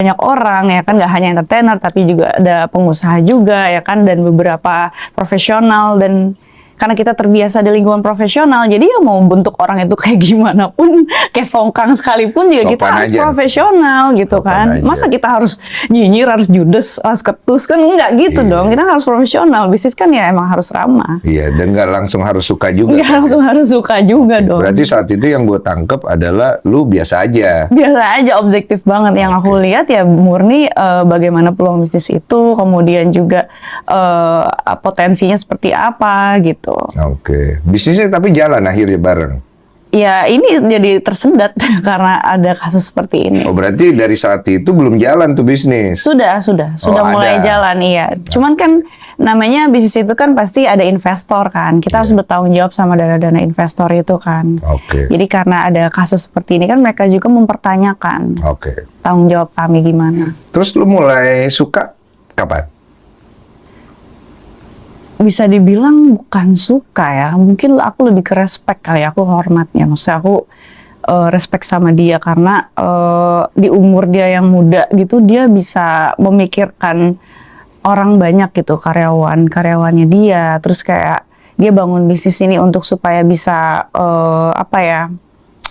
banyak orang ya kan, nggak hanya entertainer tapi juga ada pengusaha juga ya kan, dan beberapa profesional. Dan karena kita terbiasa di lingkungan profesional, jadi ya mau bentuk orang itu kayak gimana pun, kayak songkang sekalipun juga kita harus profesional gitu kan. Masa kita harus nyinyir, harus judes, harus ketus, kan enggak gitu dong. Kita harus profesional. Bisnis kan ya emang harus ramah. Iya, dan nggak langsung harus suka juga. Nggak langsung harus suka juga dong. Berarti saat itu yang gue tangkep adalah lu biasa aja. Biasa aja, objektif banget. Yang aku lihat ya murni bagaimana peluang bisnis itu, kemudian juga potensinya seperti apa gitu. Oke. Bisnisnya tapi jalan akhirnya bareng? Ya ini jadi tersendat karena ada kasus seperti ini. Oh berarti dari saat itu belum jalan tuh bisnis? Sudah mulai jalan, iya. Cuman kan namanya bisnis itu kan pasti ada investor kan. Kita harus bertanggung jawab sama dana-dana investor itu kan. Oke. Jadi karena ada kasus seperti ini kan mereka juga mempertanyakan tanggung jawab kami gimana. Terus lu mulai suka kapan? Bisa dibilang bukan suka ya, mungkin aku lebih ke respect kali, aku hormatnya. Maksudnya aku respect sama dia karena di umur dia yang muda gitu, dia bisa memikirkan orang banyak gitu, karyawannya dia. Terus kayak dia bangun bisnis ini untuk supaya bisa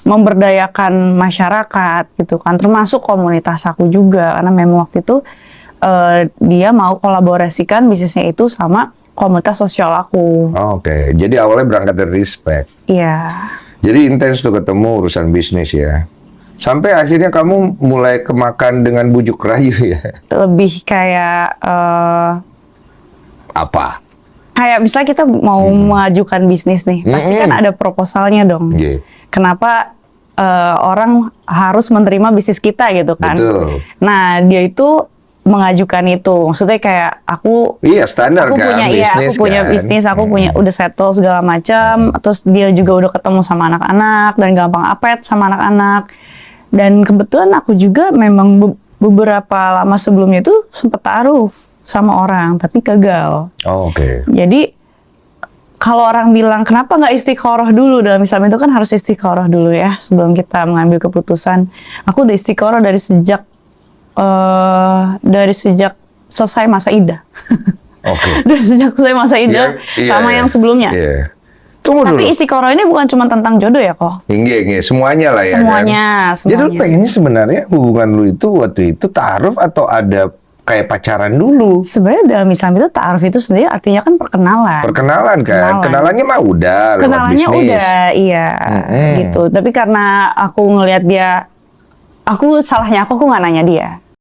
memberdayakan masyarakat gitu kan, termasuk komunitas aku juga, karena memang waktu itu dia mau kolaborasikan bisnisnya itu sama komunitas sosial aku. Oke. Jadi awalnya berangkat dari respect. Iya. Jadi intens tuh ketemu urusan bisnis ya. Sampai akhirnya kamu mulai kemakan dengan bujuk rayu ya. Lebih kayak apa? Kayak misalnya kita mau mengajukan bisnis nih, pasti kan ada proposalnya dong. Kenapa orang harus menerima bisnis kita gitu kan? Betul. Nah dia itu mengajukan itu, maksudnya kayak aku standar aku kan, punya bisnis, aku punya udah settle segala macam, terus dia juga udah ketemu sama anak-anak dan gampang apet sama anak-anak. Dan kebetulan aku juga memang beberapa lama sebelumnya itu sempet taruh sama orang tapi gagal. Jadi kalau orang bilang kenapa nggak istiqoroh dulu dalam Islam itu kan harus istiqoroh dulu ya sebelum kita mengambil keputusan. Aku udah istiqoroh dari sejak selesai masa iddah. Dari sejak selesai masa iddah sama yang sebelumnya. Tapi istiqoroh ini bukan cuma tentang jodoh ya kok. Semuanya lah ya. Semuanya. Jadi lu pengennya sebenarnya hubungan lu itu waktu itu ta'aruf atau ada kayak pacaran dulu? Sebenarnya dalam Islam itu ta'aruf itu sendiri artinya kan perkenalan. Perkenalan kan? Kenalannya mah udah lewat bisnis. Kenalannya udah, iya. Gitu. Tapi karena aku ngelihat dia, salahnya aku nggak nanya dia.